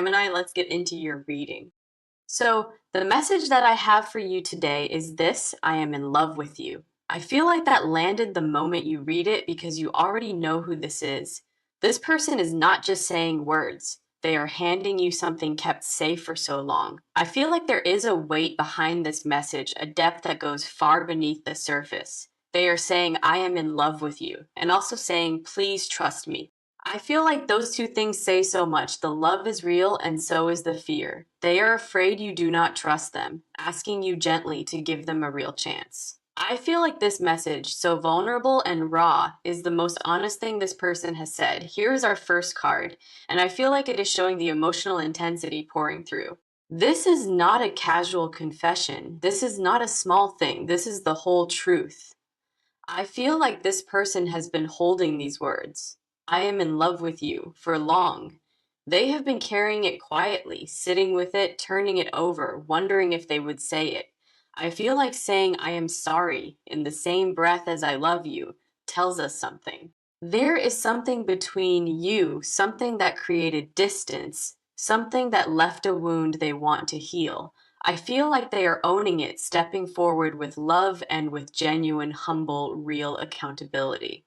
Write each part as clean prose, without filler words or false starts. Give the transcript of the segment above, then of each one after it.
Gemini, let's get into your reading. So, the message that I have for you today is this: I am in love with you. I feel like that landed the moment you read it because you already know who this is. This person is not just saying words, they are handing you something kept safe for so long. I feel like there is a weight behind this message, a depth that goes far beneath the surface. They are saying, I am in love with you, and also saying, please trust me. I feel like those two things say so much. The love is real, and so is the fear. They are afraid you do not trust them, asking you gently to give them a real chance. I feel like this message, so vulnerable and raw, is the most honest thing this person has said. Here is our first card, and I feel like it is showing the emotional intensity pouring through. This is not a casual confession. This is not a small thing. This is the whole truth. I feel like this person has been holding these words, I am in love with you, for long. They have been carrying it quietly, sitting with it, turning it over, wondering if they would say it. I feel like saying I am sorry in the same breath as I love you tells us something. There is something between you, something that created distance, something that left a wound they want to heal. I feel like they are owning it, stepping forward with love and with genuine, humble, real accountability.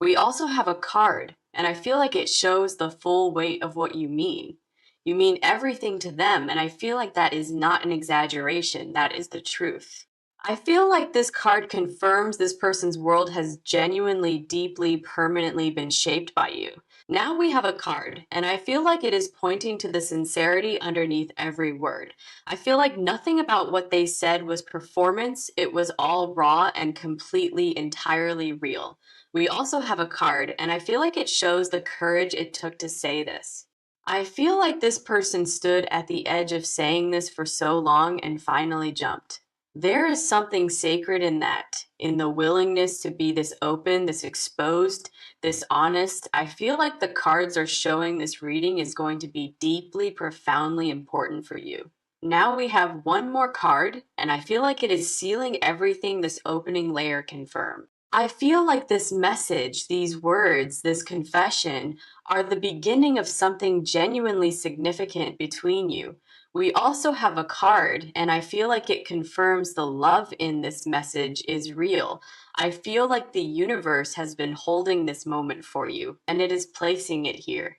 We also have a card, and I feel like it shows the full weight of what you mean. You mean everything to them, and I feel like that is not an exaggeration, that is the truth. I feel like this card confirms this person's world has genuinely, deeply, permanently been shaped by you. Now we have a card, and I feel like it is pointing to the sincerity underneath every word. I feel like nothing about what they said was performance, it was all raw and completely, entirely real. We also have a card, and I feel like it shows the courage it took to say this. I feel like this person stood at the edge of saying this for so long and finally jumped. There is something sacred in that, in the willingness to be this open, this exposed, this honest. I feel like the cards are showing this reading is going to be deeply, profoundly important for you. Now we have one more card, and I feel like it is sealing everything this opening layer confirmed. I feel like this message, these words, this confession are the beginning of something genuinely significant between you. We also have a card, and I feel like it confirms the love in this message is real. I feel like the universe has been holding this moment for you, and it is placing it here.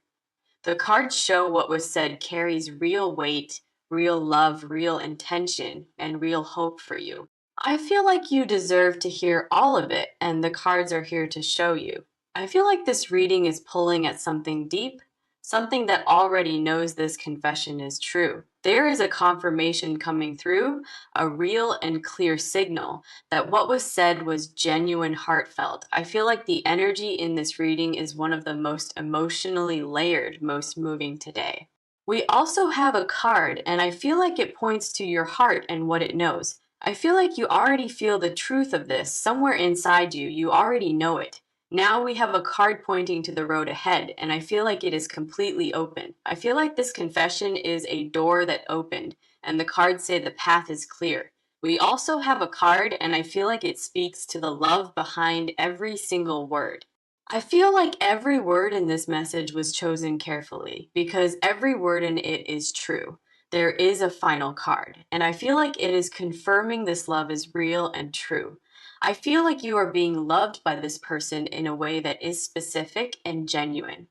The cards show what was said carries real weight, real love, real intention, and real hope for you. I feel like you deserve to hear all of it, and the cards are here to show you. I feel like this reading is pulling at something deep, something that already knows this confession is true. There is a confirmation coming through, a real and clear signal that what was said was genuine, heartfelt. I feel like the energy in this reading is one of the most emotionally layered, most moving today. We also have a card, and I feel like it points to your heart and what it knows. I feel like you already feel the truth of this somewhere inside you. You already know it. Now we have a card pointing to the road ahead, and I feel like it is completely open. I feel like this confession is a door that opened, and the cards say the path is clear. We also have a card, and I feel like it speaks to the love behind every single word. I feel like every word in this message was chosen carefully because every word in it is true. There is a final card, and I feel like it is confirming this love is real and true. I feel like you are being loved by this person in a way that is specific and genuine.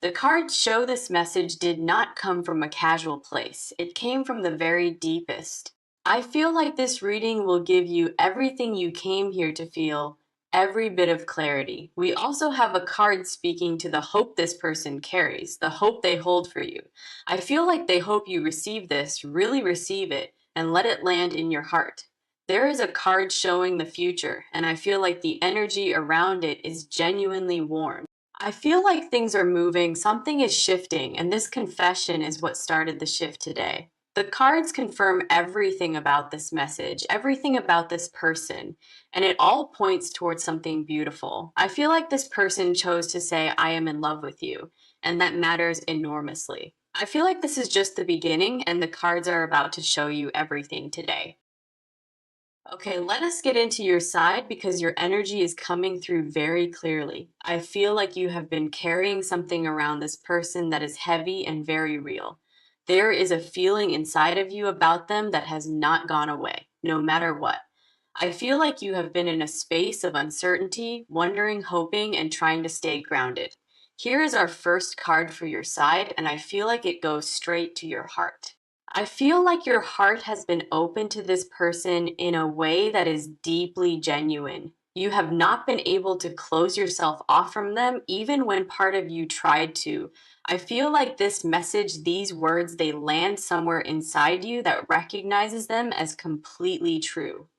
The cards show this message did not come from a casual place, it came from the very deepest. I feel like this reading will give you everything you came here to feel, every bit of clarity. We also have a card speaking to the hope this person carries, the hope they hold for you. I feel like they hope you receive this, really receive it, and let it land in your heart. There is a card showing the future, and I feel like the energy around it is genuinely warm. I feel like things are moving, something is shifting, and this confession is what started the shift today. The cards confirm everything about this message, everything about this person, and it all points towards something beautiful. I feel like this person chose to say, I am in love with you, and that matters enormously. I feel like this is just the beginning, and the cards are about to show you everything today. Okay, let us get into your side because your energy is coming through very clearly. I feel like you have been carrying something around this person that is heavy and very real. There is a feeling inside of you about them that has not gone away, no matter what. I feel like you have been in a space of uncertainty, wondering, hoping, and trying to stay grounded. Here is our first card for your side, and I feel like it goes straight to your heart. I feel like your heart has been open to this person in a way that is deeply genuine. You have not been able to close yourself off from them, even when part of you tried to. I feel like this message, these words, they land somewhere inside you that recognizes them as completely true.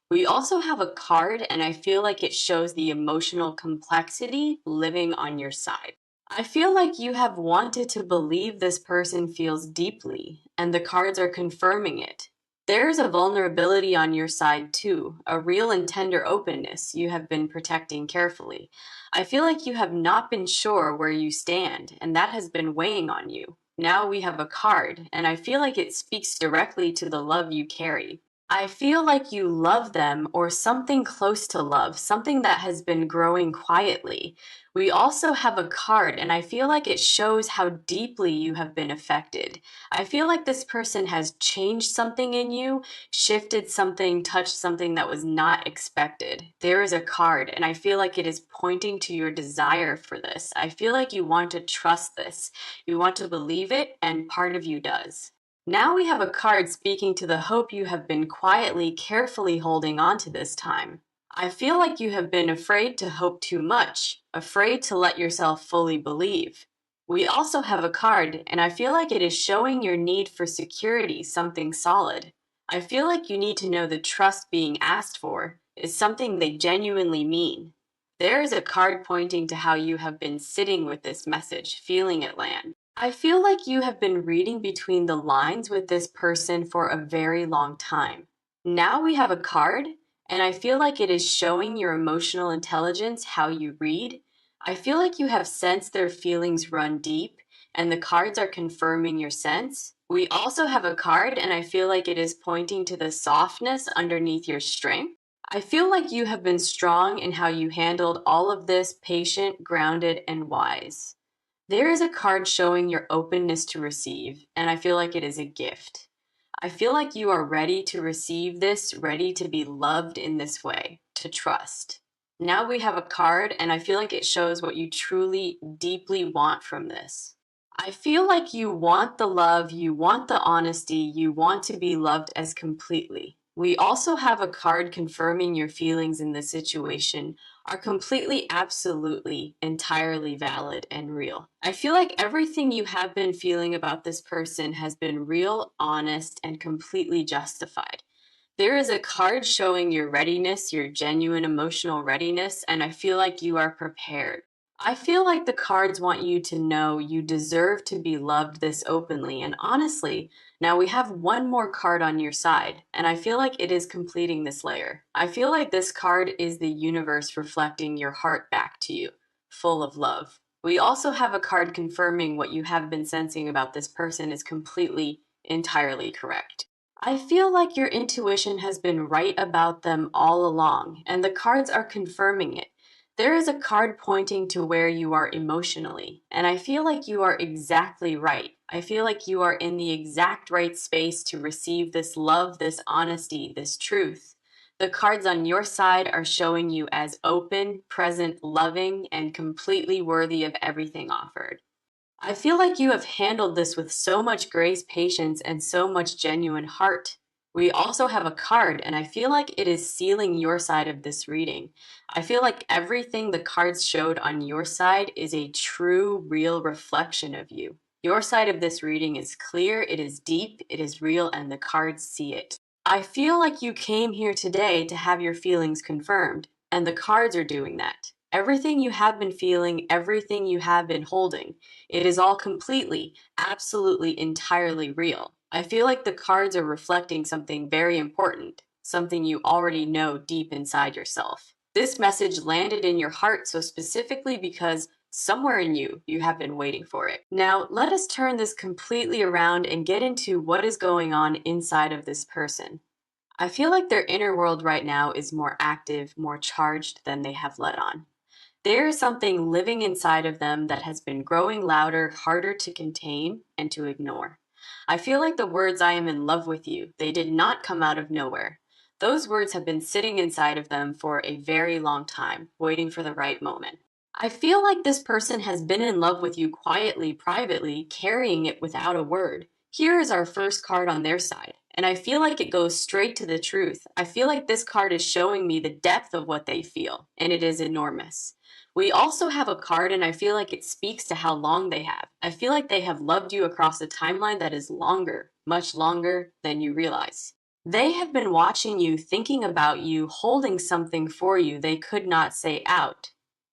We also have a card, and I feel like it shows the emotional complexity living on your side. I feel like you have wanted to believe this person feels deeply, and the cards are confirming it. There's a vulnerability on your side too, a real and tender openness you have been protecting carefully. I feel like you have not been sure where you stand, and that has been weighing on you. Now we have a card, and I feel like it speaks directly to the love you carry. I feel like you love them or something close to love, something that has been growing quietly. We also have a card, and I feel like it shows how deeply you have been affected. I feel like this person has changed something in you, shifted something, touched something that was not expected. There is a card, and I feel like it is pointing to your desire for this. I feel like you want to trust this, you want to believe it, and part of you does. Now we have a card speaking to the hope you have been quietly, carefully holding on to this time. I feel like you have been afraid to hope too much, afraid to let yourself fully believe. We also have a card, and I feel like it is showing your need for security, something solid. I feel like you need to know the trust being asked for is something they genuinely mean. There is a card pointing to how you have been sitting with this message, feeling it land. I feel like you have been reading between the lines with this person for a very long time. Now we have a card, and I feel like it is showing your emotional intelligence how you read. I feel like you have sensed their feelings run deep, and the cards are confirming your sense. We also have a card, and I feel like it is pointing to the softness underneath your strength. I feel like you have been strong in how you handled all of this, patient, grounded, and wise. There is a card showing your openness to receive, and I feel like it is a gift. I feel like you are ready to receive this, ready to be loved in this way, to trust. Now we have a card, and I feel like it shows what you truly, deeply want from this. I feel like you want the love, you want the honesty, you want to be loved as completely. We also have a card confirming your feelings in this situation are completely, absolutely, entirely valid and real. I feel like everything you have been feeling about this person has been real, honest, and completely justified. There is a card showing your readiness, your genuine emotional readiness, and I feel like you are prepared. I feel like the cards want you to know you deserve to be loved this openly and honestly. Now we have one more card on your side, and I feel like it is completing this layer. I feel like this card is the universe reflecting your heart back to you, full of love. We also have a card confirming what you have been sensing about this person is completely, entirely correct. I feel like your intuition has been right about them all along, and the cards are confirming it. There is a card pointing to where you are emotionally, and I feel like you are exactly right. I feel like you are in the exact right space to receive this love, this honesty, this truth. The cards on your side are showing you as open, present, loving, and completely worthy of everything offered. I feel like you have handled this with so much grace, patience, and so much genuine heart. We also have a card, and I feel like it is sealing your side of this reading. I feel like everything the cards showed on your side is a true, real reflection of you. Your side of this reading is clear, it is deep, it is real, and the cards see it. I feel like you came here today to have your feelings confirmed, and the cards are doing that. Everything you have been feeling, everything you have been holding, it is all completely, absolutely, entirely real. I feel like the cards are reflecting something very important, something you already know deep inside yourself. This message landed in your heart so specifically because somewhere in you, you have been waiting for it. Now, let us turn this completely around and get into what is going on inside of this person. I feel like their inner world right now is more active, more charged than they have let on. There is something living inside of them that has been growing louder, harder to contain and to ignore. I feel like the words "I am in love with you," they did not come out of nowhere. Those words have been sitting inside of them for a very long time, waiting for the right moment. I feel like this person has been in love with you quietly, privately, carrying it without a word. Here is our first card on their side, and I feel like it goes straight to the truth. I feel like this card is showing me the depth of what they feel, and it is enormous. We also have a card, and I feel like it speaks to how long they have. I feel like they have loved you across a timeline that is longer, much longer than you realize. They have been watching you, thinking about you, holding something for you they could not say out.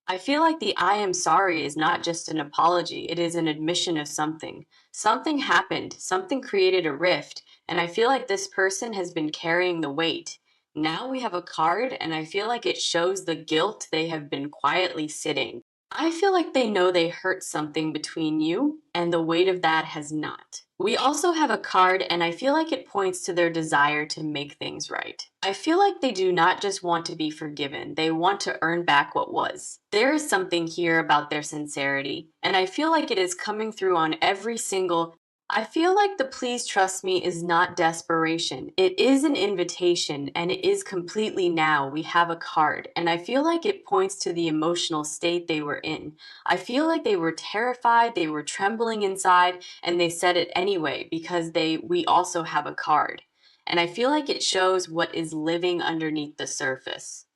I feel like the "I am sorry" is not just an apology, it is an admission of something. Something happened, something created a rift, and I feel like this person has been carrying the weight. Now we have a card, and I feel like it shows the guilt they have been quietly sitting. I feel like they know they hurt something between you, and the weight of that has not. We also have a card, and I feel like it points to their desire to make things right. I feel like they do not just want to be forgiven, they want to earn back what was. There is something here about their sincerity, and I feel like it is coming through on every single I feel like the "please trust me" is not desperation. It is an invitation, and it is completely now. We have a card, and I feel like it points to the emotional state they were in. I feel like they were terrified, they were trembling inside, and they said it anyway because we also have a card. And I feel like it shows what is living underneath the surface.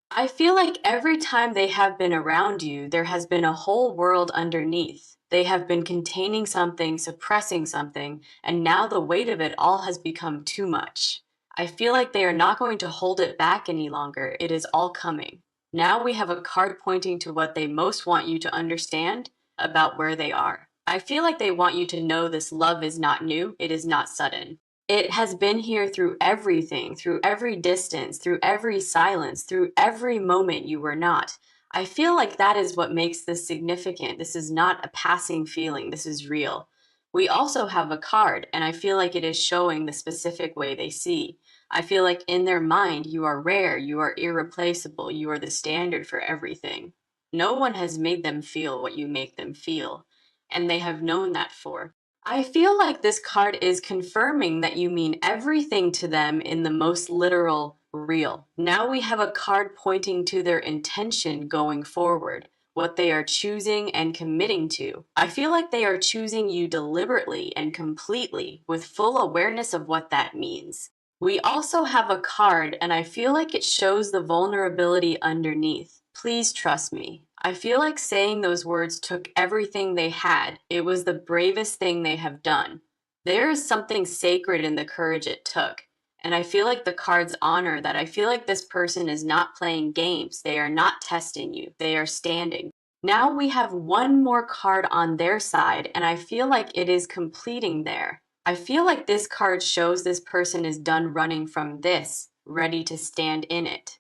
I feel like every time they have been around you, there has been a whole world underneath. They have been containing something, suppressing something, and now the weight of it all has become too much. I feel like they are not going to hold it back any longer. It is all coming. Now we have a card pointing to what they most want you to understand about where they are. I feel like they want you to know this love is not new, it is not sudden. It has been here through everything, through every distance, through every silence, through every moment you were not. I feel like that is what makes this significant. This is not a passing feeling, this is real. We also have a card, and I feel like it is showing the specific way they see. I feel like in their mind, you are rare, you are irreplaceable, you are the standard for everything. No one has made them feel what you make them feel, and they have known that for. I feel like this card is confirming that you mean everything to them in the most literal, real. Now we have a card pointing to their intention going forward, what they are choosing and committing to. I feel like they are choosing you deliberately and completely with full awareness of what that means. We also have a card, and I feel like it shows the vulnerability underneath. Please trust me. I feel like saying those words took everything they had. It was the bravest thing they have done. There is something sacred in the courage it took. And I feel like the cards honor that. I feel like this person is not playing games. They are not testing you. They are standing. Now we have one more card on their side, and I feel like it is completing there. I feel like this card shows this person is done running from this, ready to stand in it.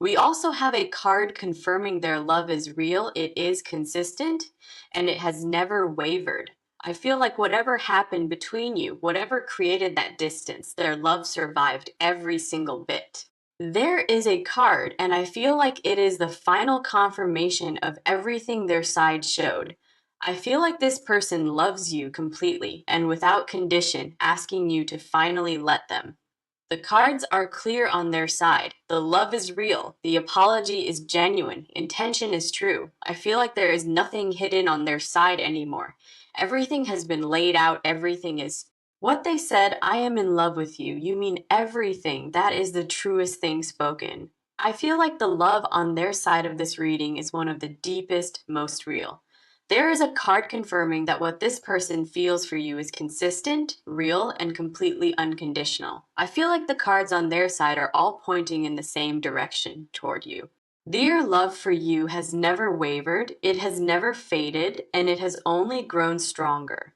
We also have a card confirming their love is real, it is consistent, and it has never wavered. I feel like whatever happened between you, whatever created that distance, their love survived every single bit. There is a card, and I feel like it is the final confirmation of everything their side showed. I feel like this person loves you completely and without condition, asking you to finally let them. The cards are clear on their side. The love is real. The apology is genuine. Intention is true. I feel like there is nothing hidden on their side anymore. Everything has been laid out. Everything is what they said. "I am in love with you." You mean everything. That is the truest thing spoken. I feel like the love on their side of this reading is one of the deepest, most real. There is a card confirming that what this person feels for you is consistent, real, and completely unconditional. I feel like the cards on their side are all pointing in the same direction toward you. Their love for you has never wavered, it has never faded, and it has only grown stronger.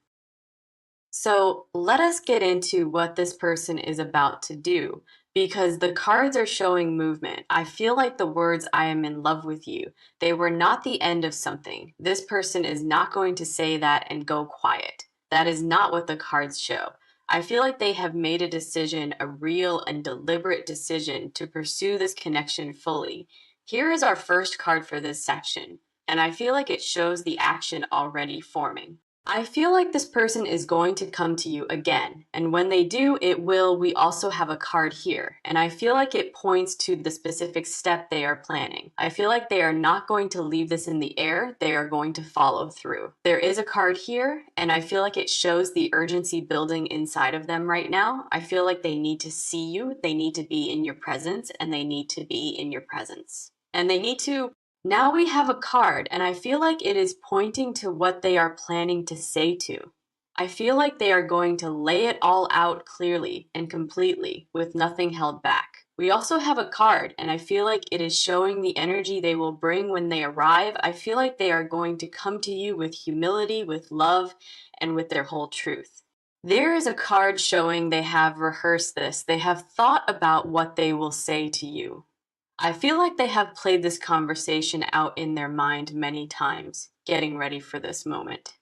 So let us get into what this person is about to do because the cards are showing movement. I feel like the words "I am in love with you," they were not the end of something. This person is not going to say that and go quiet. That is not what the cards show. I feel like they have made a decision, a real and deliberate decision to pursue this connection fully. Here is our first card for this section, and I feel like it shows the action already forming. I feel like this person is going to come to you again. And when they do, we also have a card here. And I feel like it points to the specific step they are planning. I feel like they are not going to leave this in the air. They are going to follow through. There is a card here, and I feel like it shows the urgency building inside of them right now. I feel like they need to see you. They need to be in your presence, and they need to be in your presence. And they need to now we have a card, and I feel like it is pointing to what they are planning to say to. I feel like they are going to lay it all out clearly and completely with nothing held back. We also have a card, and I feel like it is showing the energy they will bring when they arrive. I feel like they are going to come to you with humility, with love, and with their whole truth. There is a card showing they have rehearsed this. They have thought about what they will say to you. I feel like they have played this conversation out in their mind many times, getting ready for this moment.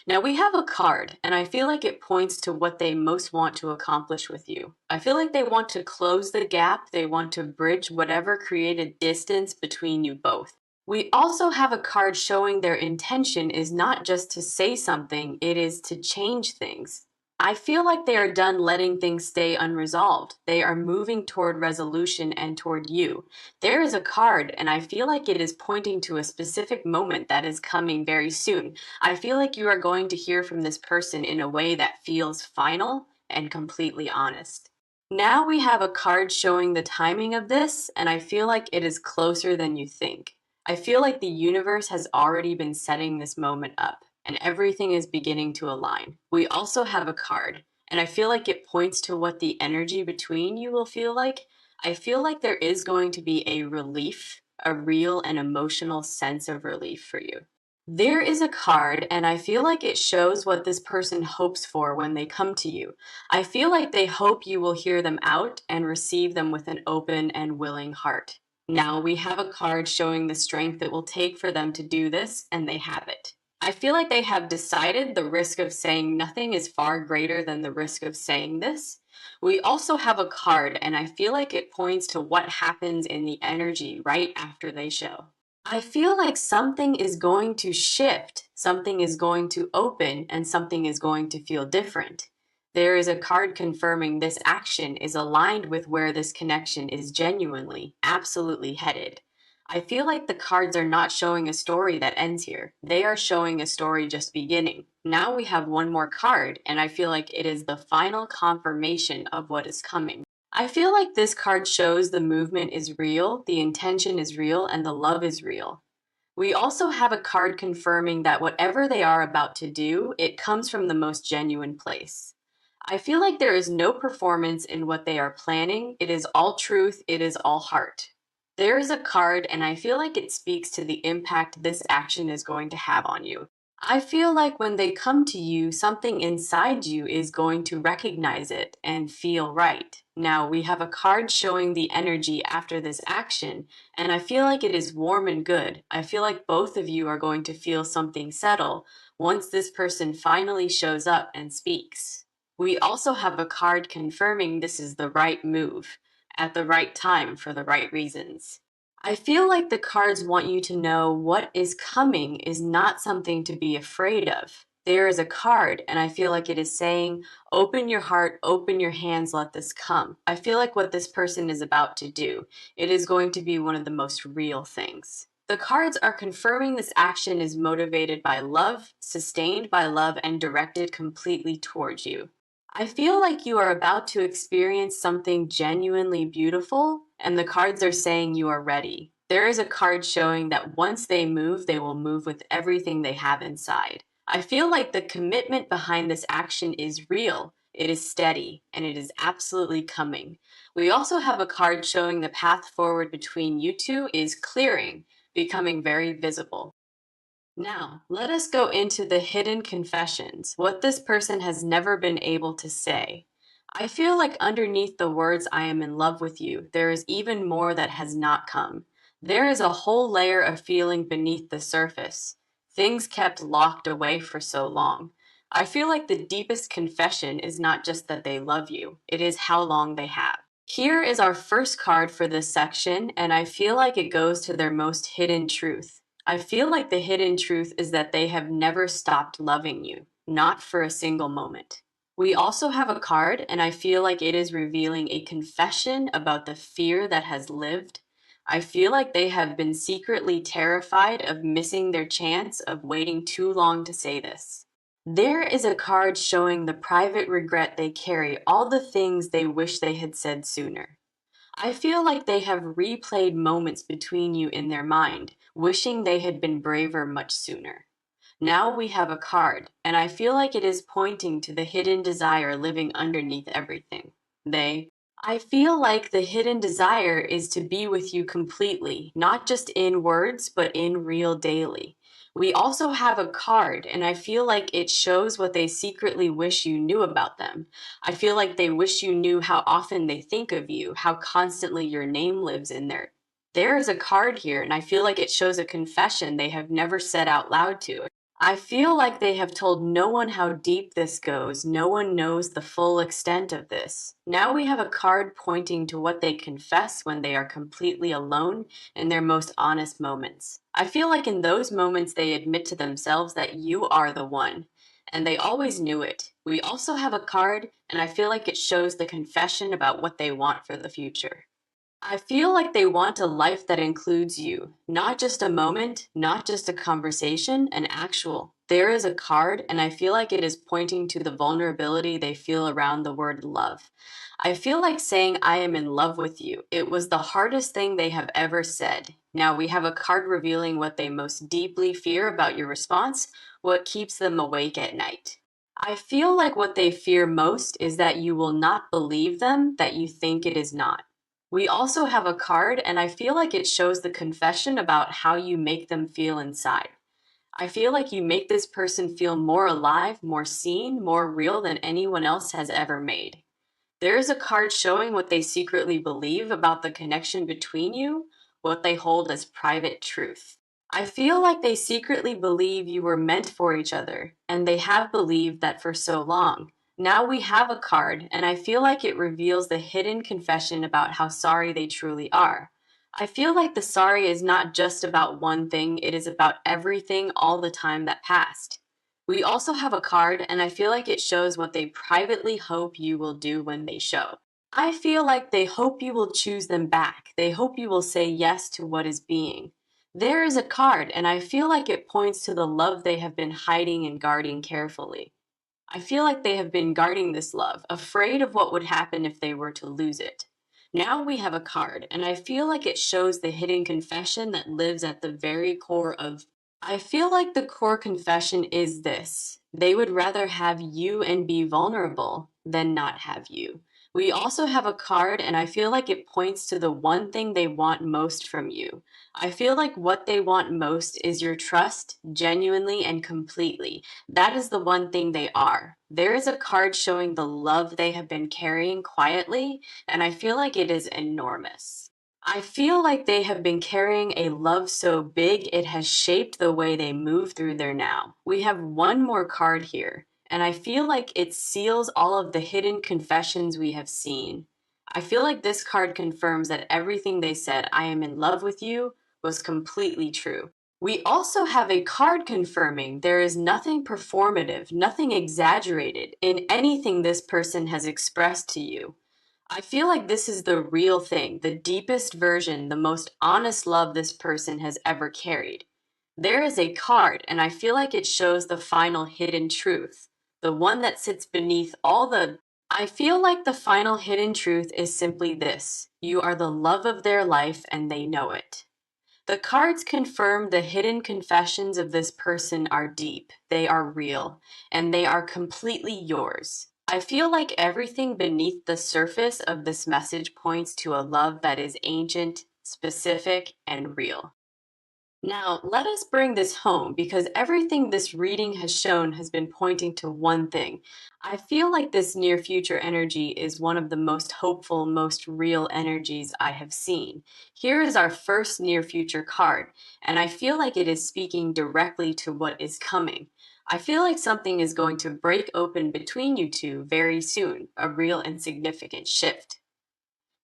Now we have a card, and I feel like it points to what they most want to accomplish with you. I feel like they want to close the gap, they want to bridge whatever created distance between you both. We also have a card showing their intention is not just to say something, it is to change things. I feel like they are done letting things stay unresolved. They are moving toward resolution and toward you. There is a card, and I feel like it is pointing to a specific moment that is coming very soon. I feel like you are going to hear from this person in a way that feels final and completely honest. Now we have a card showing the timing of this, and I feel like it is closer than you think. I feel like the universe has already been setting this moment up, and everything is beginning to align. We also have a card, and I feel like it points to what the energy between you will feel like. I feel like there is going to be a relief, a real and emotional sense of relief for you. There is a card, and I feel like it shows what this person hopes for when they come to you. I feel like they hope you will hear them out and receive them with an open and willing heart. Now we have a card showing the strength it will take for them to do this, and they have it. I feel like they have decided the risk of saying nothing is far greater than the risk of saying this. We also have a card, and I feel like it points to what happens in the energy right after they show. I feel like something is going to shift, something is going to open, and something is going to feel different. There is a card confirming this action is aligned with where this connection is genuinely, absolutely headed. I feel like the cards are not showing a story that ends here. They are showing a story just beginning. Now we have one more card, and I feel like it is the final confirmation of what is coming. I feel like this card shows the movement is real, the intention is real, and the love is real. We also have a card confirming that whatever they are about to do, it comes from the most genuine place. I feel like there is no performance in what they are planning. It is all truth, it is all heart. There is a card, and I feel like it speaks to the impact this action is going to have on you. I feel like when they come to you, something inside you is going to recognize it and feel right. Now, we have a card showing the energy after this action, and I feel like it is warm and good. I feel like both of you are going to feel something settle once this person finally shows up and speaks. We also have a card confirming this is the right move at the right time for the right reasons. I feel like the cards want you to know what is coming is not something to be afraid of. There is a card, and I feel like it is saying, open your heart, open your hands, let this come. I feel like what this person is about to do, it is going to be one of the most real things. The cards are confirming this action is motivated by love, sustained by love, and directed completely towards you. I feel like you are about to experience something genuinely beautiful, and the cards are saying you are ready. There is a card showing that once they will move with everything they have inside. I feel like the commitment behind this action is real, it is steady, and it is absolutely coming. We also have a card showing the path forward between you two is clearing, becoming very visible. Now, let us go into the hidden confessions, what this person has never been able to say. I feel like underneath the words, I am in love with you, there is even more that has not come. There is a whole layer of feeling beneath the surface, things kept locked away for so long. I feel like the deepest confession is not just that they love you, it is how long they have. Here is our first card for this section, and I feel like it goes to their most hidden truth. I feel like the hidden truth is that they have never stopped loving you. not for a single moment. We also have a card, and I feel like it is revealing a confession about the fear that has lived. I feel like they have been secretly terrified of missing their chance of waiting too long to say this. There is a card showing the private regret they carry, all the things they wish they had said sooner. I feel like they have replayed moments between you in their mind, wishing they had been braver much sooner. Now we have a card, and I feel like it is pointing to the hidden desire living underneath everything. They. I feel like the hidden desire is to be with you completely, not just in words, but in real daily. We also have a card, and I feel like it shows what they secretly wish you knew about them. I feel like they wish you knew how often they think of you, how constantly your name lives in there. There is a card here, and I feel like it shows a confession they have never said out loud to. I feel like they have told no one how deep this goes. No one knows the full extent of this. Now we have a card pointing to what they confess when they are completely alone in their most honest moments. I feel like in those moments they admit to themselves that you are the one, and they always knew it. We also have a card, and I feel like it shows the confession about what they want for the future. I feel like they want a life that includes you, not just a moment, not just a conversation, an actual. There is a card, and I feel like it is pointing to the vulnerability they feel around the word love. I feel like saying, I am in love with you. It was the hardest thing they have ever said. Now we have a card revealing what they most deeply fear about your response, what keeps them awake at night. I feel like what they fear most is that you will not believe them, that you think it is not. We also have a card, and I feel like it shows the confession about how you make them feel inside. I feel like you make this person feel more alive, more seen, more real than anyone else has ever made. There is a card showing what they secretly believe about the connection between you, what they hold as private truth. I feel like they secretly believe you were meant for each other, and they have believed that for so long. Now we have a card, and I feel like it reveals the hidden confession about how sorry they truly are. I feel like the sorry is not just about one thing, it is about everything all the time that passed. We also have a card, and I feel like it shows what they privately hope you will do when they show. I feel like they hope you will choose them back. They hope you will say yes to what is being. There is a card, and I feel like it points to the love they have been hiding and guarding carefully. I feel like they have been guarding this love, afraid of what would happen if they were to lose it. Now we have a card, and I feel like it shows the hidden confession that lives at the very core of. I feel like the core confession is this: they would rather have you and be vulnerable than not have you. We also have a card, and I feel like it points to the one thing they want most from you. I feel like what they want most is your trust, genuinely and completely. That is the one thing they are. There is a card showing the love they have been carrying quietly, and I feel like it is enormous. I feel like they have been carrying a love so big it has shaped the way they move through their now. We have one more card here, and I feel like it seals all of the hidden confessions we have seen. I feel like this card confirms that everything they said, I am in love with you, was completely true. We also have a card confirming there is nothing performative, nothing exaggerated in anything this person has expressed to you. I feel like this is the real thing, the deepest version, the most honest love this person has ever carried. There is a card, and I feel like it shows the final hidden truth, the one that sits beneath all the. I feel like the final hidden truth is simply this: you are the love of their life, and they know it. The cards confirm the hidden confessions of this person are deep, they are real, and they are completely yours. I feel like everything beneath the surface of this message points to a love that is ancient, specific, and real. Now, let us bring this home because everything this reading has shown has been pointing to one thing. I feel like this near future energy is one of the most hopeful, most real energies I have seen. Here is our first near future card, and I feel like it is speaking directly to what is coming. I feel like something is going to break open between you two very soon, a real and significant shift.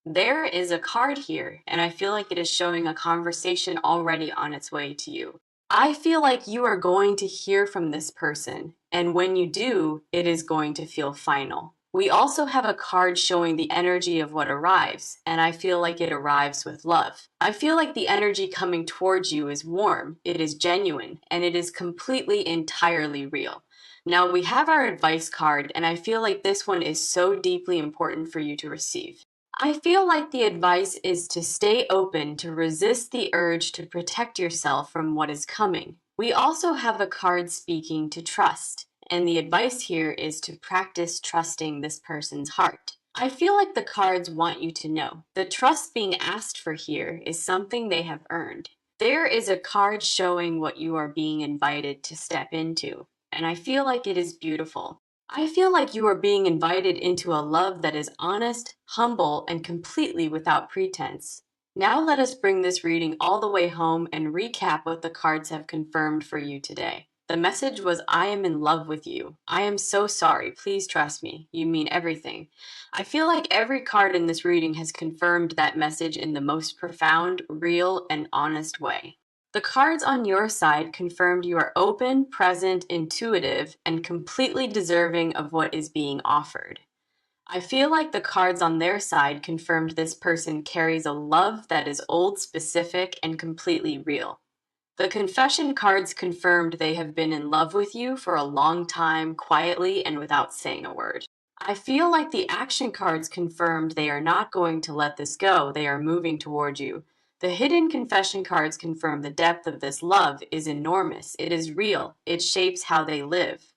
There is a card here, and I feel like it is showing a conversation already on its way to you. I feel like you are going to hear from this person, And when you do, it is going to feel final. We also have a card showing the energy of what arrives, and I feel like it arrives with love. I feel like the energy coming towards you is warm, it is genuine, and it is completely, entirely real. Now we have our advice card, and I feel like this one is so deeply important for you to receive. I feel like the advice is to stay open, to resist the urge to protect yourself from what is coming. We also have a card speaking to trust, and the advice here is to practice trusting this person's heart. I feel like the cards want you to know the trust being asked for here is something they have earned. There is a card showing what you are being invited to step into, and I feel like it is beautiful. I feel like you are being invited into a love that is honest, humble, and completely without pretense. Now let us bring this reading all the way home and recap what the cards have confirmed for you today. The message was, I am in love with you. I am so sorry. Please trust me. You mean everything. I feel like every card in this reading has confirmed that message in the most profound, real, and honest way. The cards on your side confirmed you are open, present, intuitive, and completely deserving of what is being offered. I feel like the cards on their side confirmed this person carries a love that is old, specific, and completely real. The confession cards confirmed they have been in love with you for a long time, quietly and without saying a word. I feel like the action cards confirmed they are not going to let this go, they are moving toward you. The hidden confession cards confirm the depth of this love is enormous, it is real, it shapes how they live.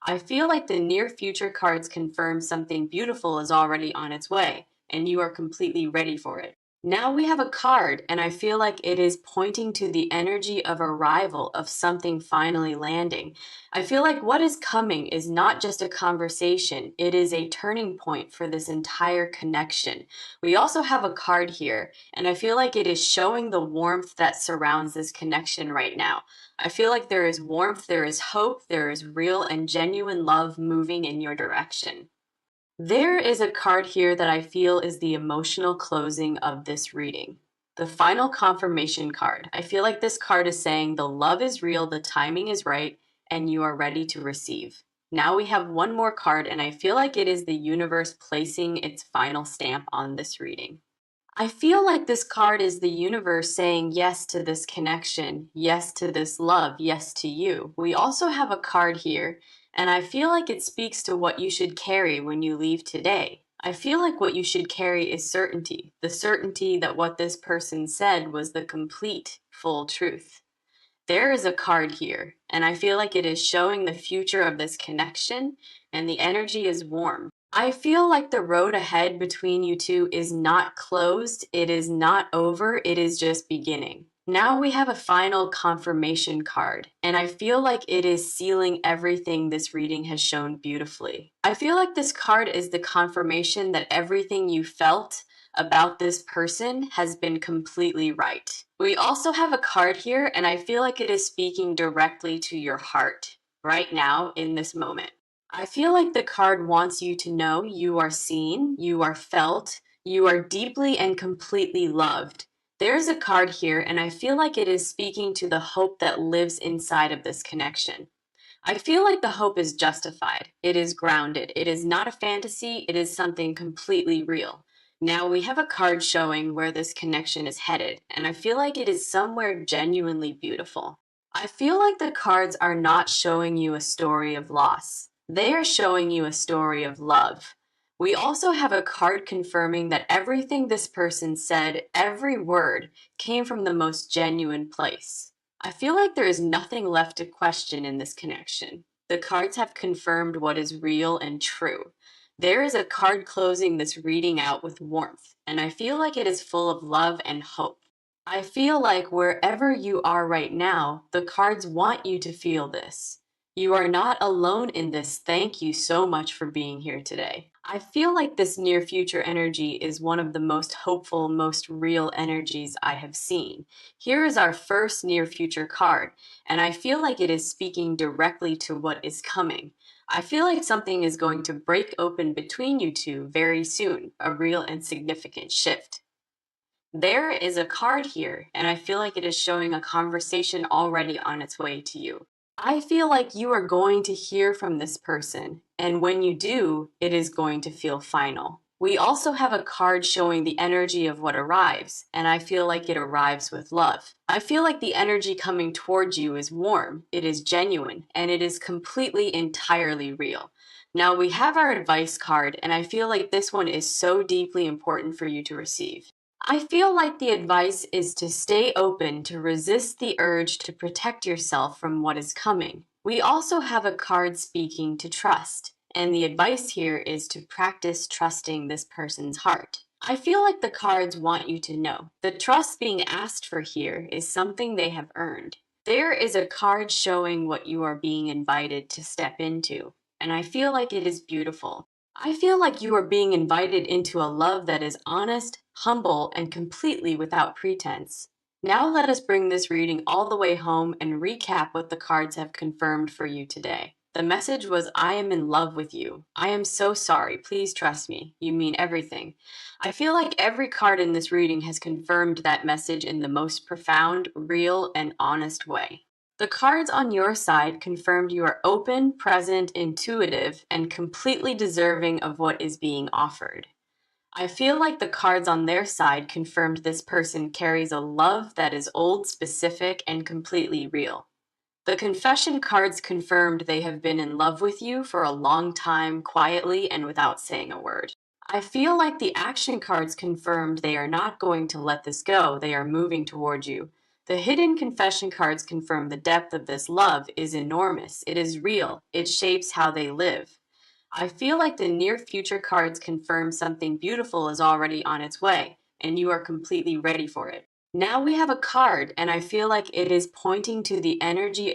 I feel like the near future cards confirm something beautiful is already on its way, and you are completely ready for it. Now we have a card, and I feel like it is pointing to the energy of arrival, of something finally landing. I feel like what is coming is not just a conversation, it is a turning point for this entire connection. We also have a card here, and I feel like it is showing the warmth that surrounds this connection right now. I feel like there is warmth, there is hope, there is real and genuine love moving in your direction. There is a card here that I feel is the emotional closing of this reading. The final confirmation card. I feel like this card is saying the love is real, the timing is right, and you are ready to receive. Now we have one more card, and I feel like it is the universe placing its final stamp on this reading. I feel like this card is the universe saying yes to this connection, yes to this love, yes to you. We also have a card here, and I feel like it speaks to what you should carry when you leave today. I feel like what you should carry is certainty, the certainty that what this person said was the complete, full truth. There is a card here, and I feel like it is showing the future of this connection, and the energy is warm. I feel like the road ahead between you two is not closed, it is not over, it is just beginning. Now we have a final confirmation card, and I feel like it is sealing everything this reading has shown beautifully. I feel like this card is the confirmation that everything you felt about this person has been completely right. We also have a card here, and I feel like it is speaking directly to your heart right now in this moment. I feel like the card wants you to know you are seen, you are felt, you are deeply and completely loved. There's a card here, and I feel like it is speaking to the hope that lives inside of this connection. I feel like the hope is justified. It is grounded. It is not a fantasy. It is something completely real. Now we have a card showing where this connection is headed, and I feel like it is somewhere genuinely beautiful. I feel like the cards are not showing you a story of loss. They are showing you a story of love. We also have a card confirming that everything this person said, every word, came from the most genuine place. I feel like there is nothing left to question in this connection. The cards have confirmed what is real and true. There is a card closing this reading out with warmth, and I feel like it is full of love and hope. I feel like wherever you are right now, the cards want you to feel this. You are not alone in this. Thank you so much for being here today. I feel like this near future energy is one of the most hopeful, most real energies I have seen. Here is our first near future card, and I feel like it is speaking directly to what is coming. I feel like something is going to break open between you two very soon, a real and significant shift. There is a card here, and I feel like it is showing a conversation already on its way to you. I feel like you are going to hear from this person, and when you do, it is going to feel final. We also have a card showing the energy of what arrives, and I feel like it arrives with love. I feel like the energy coming towards you is warm, it is genuine, and it is completely, entirely real. Now we have our advice card, and I feel like this one is so deeply important for you to receive. I feel like the advice is to stay open, to resist the urge to protect yourself from what is coming. We also have a card speaking to trust, and the advice here is to practice trusting this person's heart. I feel like the cards want you to know the trust being asked for here is something they have earned. There is a card showing what you are being invited to step into, and I feel like it is beautiful. I feel like you are being invited into a love that is honest, humble, and completely without pretense. Now let us bring this reading all the way home and recap what the cards have confirmed for you today. The message was, I am in love with you. I am so sorry. Please trust me. You mean everything. I feel like every card in this reading has confirmed that message in the most profound, real, and honest way. The cards on your side confirmed you are open, present, intuitive, and completely deserving of what is being offered. I feel like the cards on their side confirmed this person carries a love that is old, specific, and completely real. The confession cards confirmed they have been in love with you for a long time, quietly and without saying a word. I feel like the action cards confirmed they are not going to let this go, they are moving toward you. The hidden confession cards confirm the depth of this love is enormous, it is real, it shapes how they live. I feel like the near future cards confirm something beautiful is already on its way, and you are completely ready for it. Now we have a card, and I feel like it is pointing to the energy